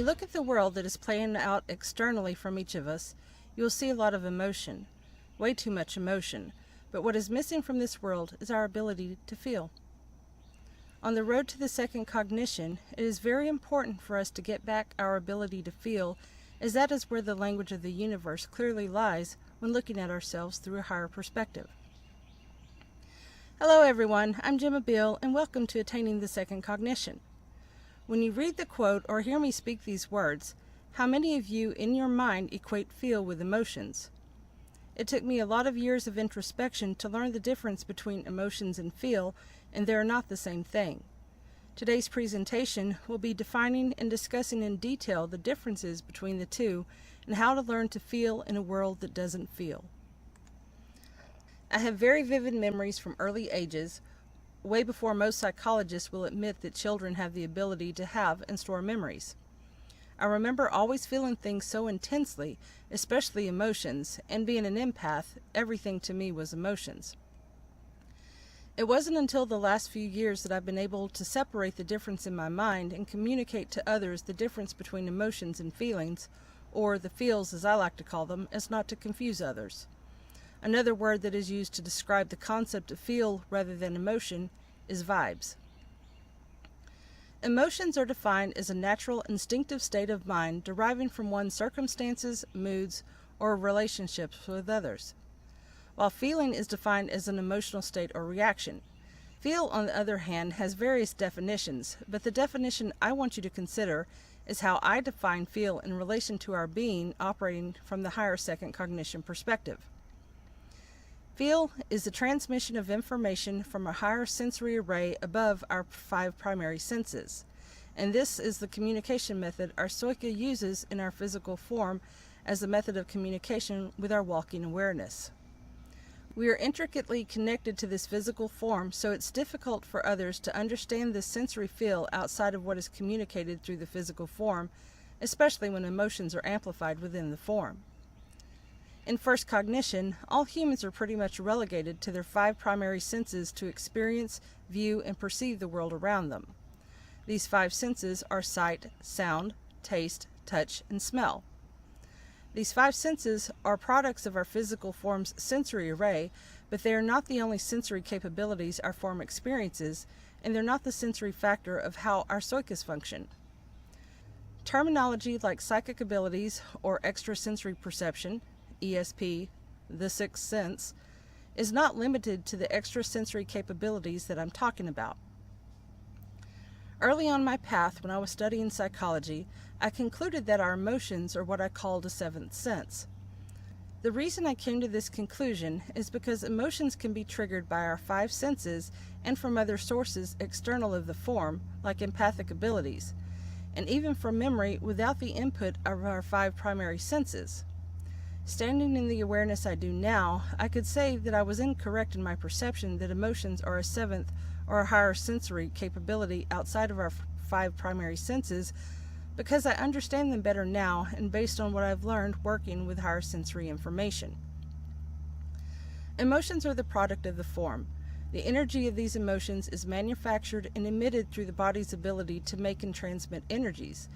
look at the world that is playing out externally from each of us, you will see a lot of emotion, way too much emotion, but what is missing from this world is our ability to feel. On the road to the second cognition, it is very important for us to get back our ability to feel, as that is where the language of the universe clearly lies when looking at ourselves through a higher perspective. Hello everyone, I'm Gemma Beall, and welcome to Attaining the Second Cognition. When you read the quote or hear me speak these words, how many of you in your mind equate feel with emotions? It took me a lot of years of introspection to learn the difference between emotions and feel, and they are not the same thing. Today's presentation will be defining and discussing in detail the differences between the two and how to learn to feel in a world that doesn't feel. I have very vivid memories from early ages, way before most psychologists will admit that children have the ability to have and store memories. I remember always feeling things so intensely, especially emotions, and being an empath, everything to me was emotions. It wasn't until the last few years that I've been able to separate the difference in my mind and communicate to others the difference between emotions and feelings, or the feels as I like to call them, as not to confuse others. Another word that is used to describe the concept of feel rather than emotion is vibes. Emotions are defined as a natural, instinctive state of mind deriving from one's circumstances, moods, or relationships with others, while feeling is defined as an emotional state or reaction. Feel, on the other hand, has various definitions, but the definition I want you to consider is how I define feel in relation to our being operating from the higher second cognition perspective. Feel is the transmission of information from a higher sensory array above our five primary senses, and this is the communication method our Stoika uses in our physical form as a method of communication with our walking awareness. We are intricately connected to this physical form, so it's difficult for others to understand this sensory feel outside of what is communicated through the physical form, especially when emotions are amplified within the form. In first cognition, all humans are pretty much relegated to their five primary senses to experience, view, and perceive the world around them. These five senses are sight, sound, taste, touch, and smell. These five senses are products of our physical form's sensory array, but they are not the only sensory capabilities our form experiences, and they're not the sensory factor of how our Stoikas function. Terminology like psychic abilities or extrasensory perception, ESP, the sixth sense, is not limited to the extrasensory capabilities that I'm talking about. Early on my path, when I was studying psychology, I concluded that our emotions are what I called a seventh sense. The reason I came to this conclusion is because emotions can be triggered by our five senses and from other sources external of the form, like empathic abilities, and even from memory without the input of our five primary senses. Standing in the awareness I do now, I could say that I was incorrect in my perception that emotions are a seventh or a higher sensory capability outside of our five primary senses, because I understand them better now and based on what I've learned working with higher sensory information. Emotions are the product of the form. The energy of these emotions is manufactured and emitted through the body's ability to make and transmit energies.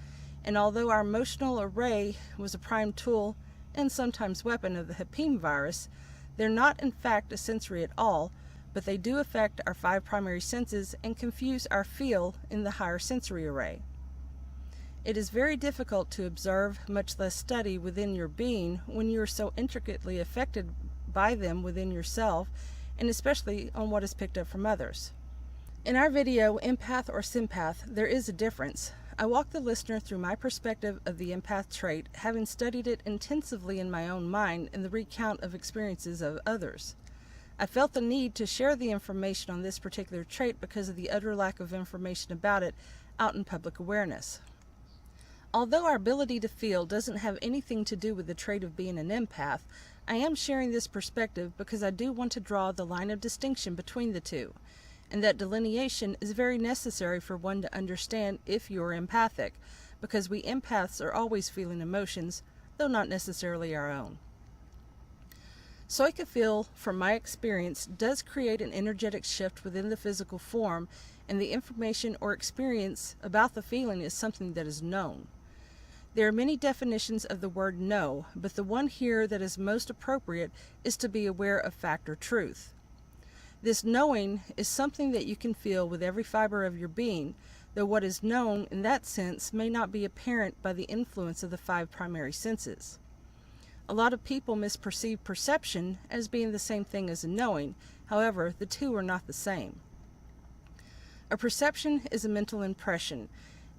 And although our emotional array was a prime tool and sometimes weapon of the Hepime virus, they're not in fact a sensory at all, but they do affect our five primary senses and confuse our feel in the higher sensory array. It is very difficult to observe, much less study, within your being when you are so intricately affected by them within yourself, and especially on what is picked up from others. In our video, Empath or Sympath, there is a difference. I walk the listener through my perspective of the empath trait, having studied it intensively in my own mind in the recount of experiences of others. I felt the need to share the information on this particular trait because of the utter lack of information about it out in public awareness. Although our ability to feel doesn't have anything to do with the trait of being an empath, I am sharing this perspective because I do want to draw the line of distinction between the two, and that delineation is very necessary for one to understand if you're empathic, because we empaths are always feeling emotions, though not necessarily our own. Stoika feel, from my experience, does create an energetic shift within the physical form, and the information or experience about the feeling is something that is known. There are many definitions of the word know, but the one here that is most appropriate is to be aware of fact or truth. This knowing is something that you can feel with every fiber of your being, though what is known in that sense may not be apparent by the influence of the 5 primary senses. A lot of people misperceive perception as being the same thing as a knowing. However, the two are not the same. A perception is a mental impression,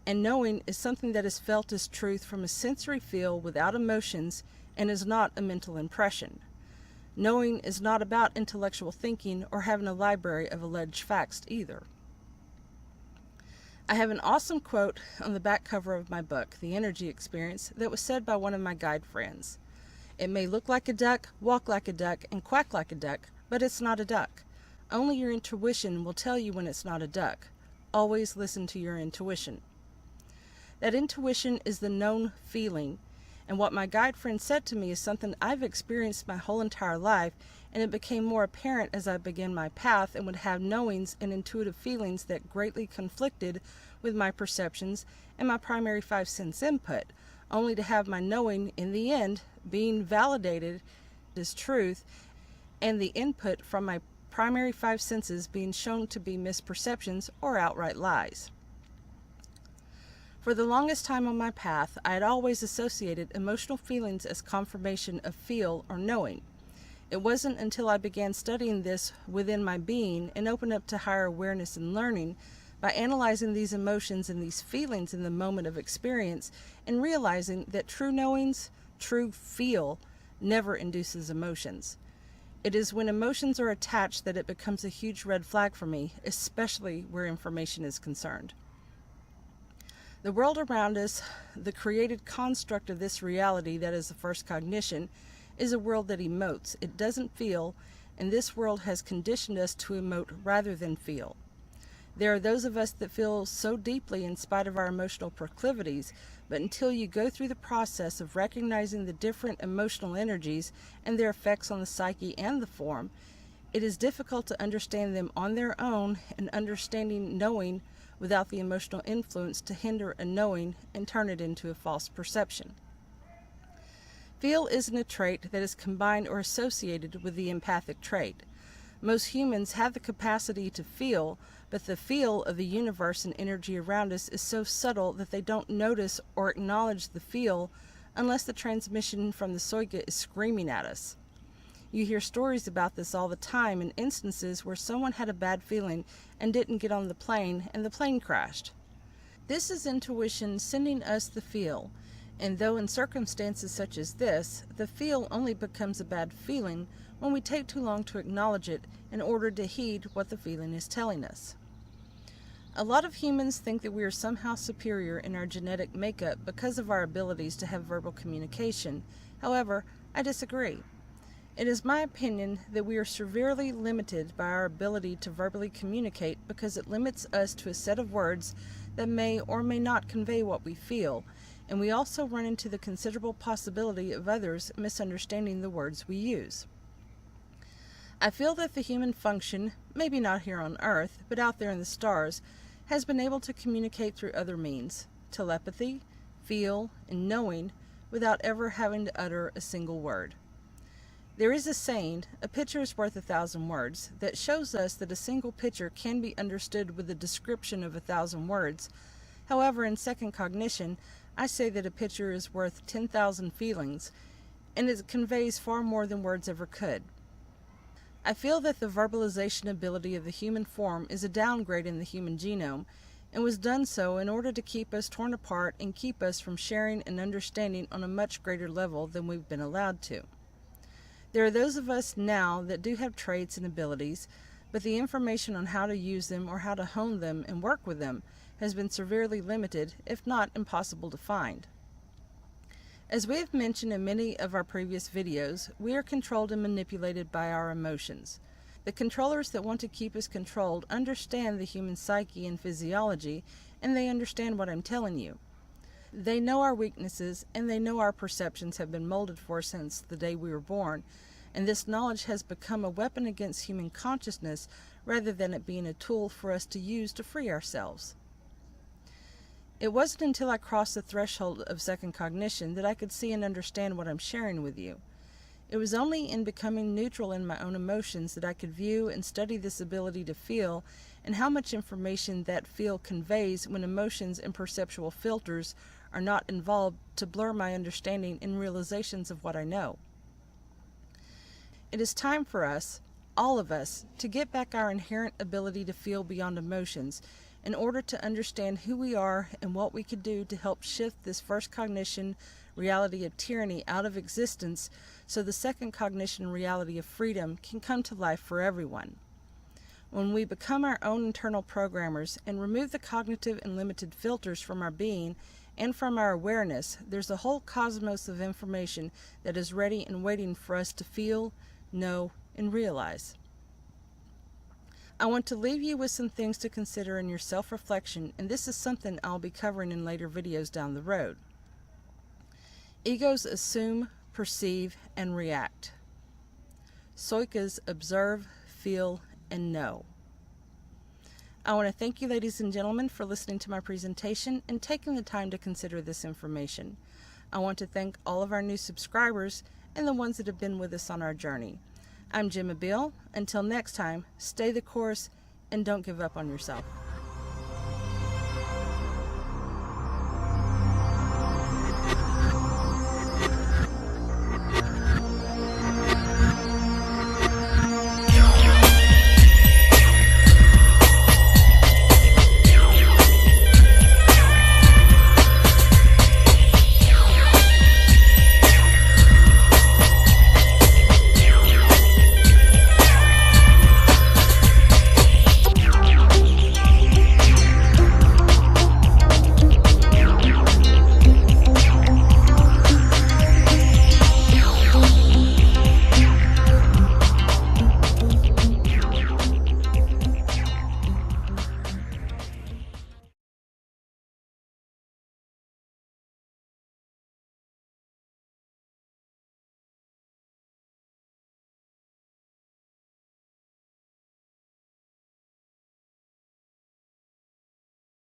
and knowing is something that is felt as truth from a sensory feel without emotions and is not a mental impression. Knowing is not about intellectual thinking or having a library of alleged facts either. I have an awesome quote on the back cover of my book, The Energy Experience, that was said by one of my guide friends. It may look like a duck, walk like a duck, and quack like a duck, but it's not a duck. Only your intuition will tell you when it's not a duck. Always listen to your intuition. That intuition is the known feeling, and what my guide friend said to me is something I've experienced my whole entire life, and it became more apparent as I began my path and would have knowings and intuitive feelings that greatly conflicted with my perceptions and my primary 5 sense input, only to have my knowing in the end being validated as truth and the input from my primary 5 senses being shown to be misperceptions or outright lies. For the longest time on my path, I had always associated emotional feelings as confirmation of feel or knowing. It wasn't until I began studying this within my being and opened up to higher awareness and learning by analyzing these emotions and these feelings in the moment of experience and realizing that true knowings, true feel, never induces emotions. It is when emotions are attached that it becomes a huge red flag for me, especially where information is concerned. The world around us, the created construct of this reality that is the first cognition, is a world that emotes. It doesn't feel, and this world has conditioned us to emote rather than feel. There are those of us that feel so deeply in spite of our emotional proclivities, but until you go through the process of recognizing the different emotional energies and their effects on the psyche and the form, it is difficult to understand them on their own, and understanding knowing without the emotional influence to hinder a knowing and turn it into a false perception. Feel isn't a trait that is combined or associated with the empathic trait. Most humans have the capacity to feel, but the feel of the universe and energy around us is so subtle that they don't notice or acknowledge the feel unless the transmission from the Soiga is screaming at us. You hear stories about this all the time in instances where someone had a bad feeling and didn't get on the plane and the plane crashed. This is intuition sending us the feel, and though in circumstances such as this, the feel only becomes a bad feeling when we take too long to acknowledge it in order to heed what the feeling is telling us. A lot of humans think that we are somehow superior in our genetic makeup because of our abilities to have verbal communication. However, I disagree. It is my opinion that we are severely limited by our ability to verbally communicate because it limits us to a set of words that may or may not convey what we feel, and we also run into the considerable possibility of others misunderstanding the words we use. I feel that the human function, maybe not here on Earth, but out there in the stars, has been able to communicate through other means, telepathy, feel, and knowing, without ever having to utter a single word. There is a saying, a picture is worth 1,000 words, that shows us that a single picture can be understood with a description of 1,000 words. However, in second cognition, I say that a picture is worth 10,000 feelings, and it conveys far more than words ever could. I feel that the verbalization ability of the human form is a downgrade in the human genome, and was done so in order to keep us torn apart and keep us from sharing and understanding on a much greater level than we've been allowed to. There are those of us now that do have traits and abilities, but the information on how to use them or how to hone them and work with them has been severely limited, if not impossible to find. As we have mentioned in many of our previous videos, we are controlled and manipulated by our emotions. The controllers that want to keep us controlled understand the human psyche and physiology, and they understand what I'm telling you. They know our weaknesses, and they know our perceptions have been molded for us since the day we were born, and this knowledge has become a weapon against human consciousness rather than it being a tool for us to use to free ourselves. It wasn't until I crossed the threshold of second cognition that I could see and understand what I'm sharing with you. It was only in becoming neutral in my own emotions that I could view and study this ability to feel and how much information that feel conveys when emotions and perceptual filters are not involved to blur my understanding and realizations of what I know. It is time for us, all of us, to get back our inherent ability to feel beyond emotions in order to understand who we are and what we could do to help shift this first cognition reality of tyranny out of existence so the second cognition reality of freedom can come to life for everyone. When we become our own internal programmers and remove the cognitive and limited filters from our being and from our awareness, there's a whole cosmos of information that is ready and waiting for us to feel, know, and realize. I want to leave you with some things to consider in your self-reflection, and this is something I'll be covering in later videos down the road. Egos assume, perceive, and react. Soikas observe, feel, and know. I want to thank you, ladies and gentlemen, for listening to my presentation and taking the time to consider this information. I want to thank all of our new subscribers and the ones that have been with us on our journey. I'm Gemma Beall. Until next time, stay the course and don't give up on yourself.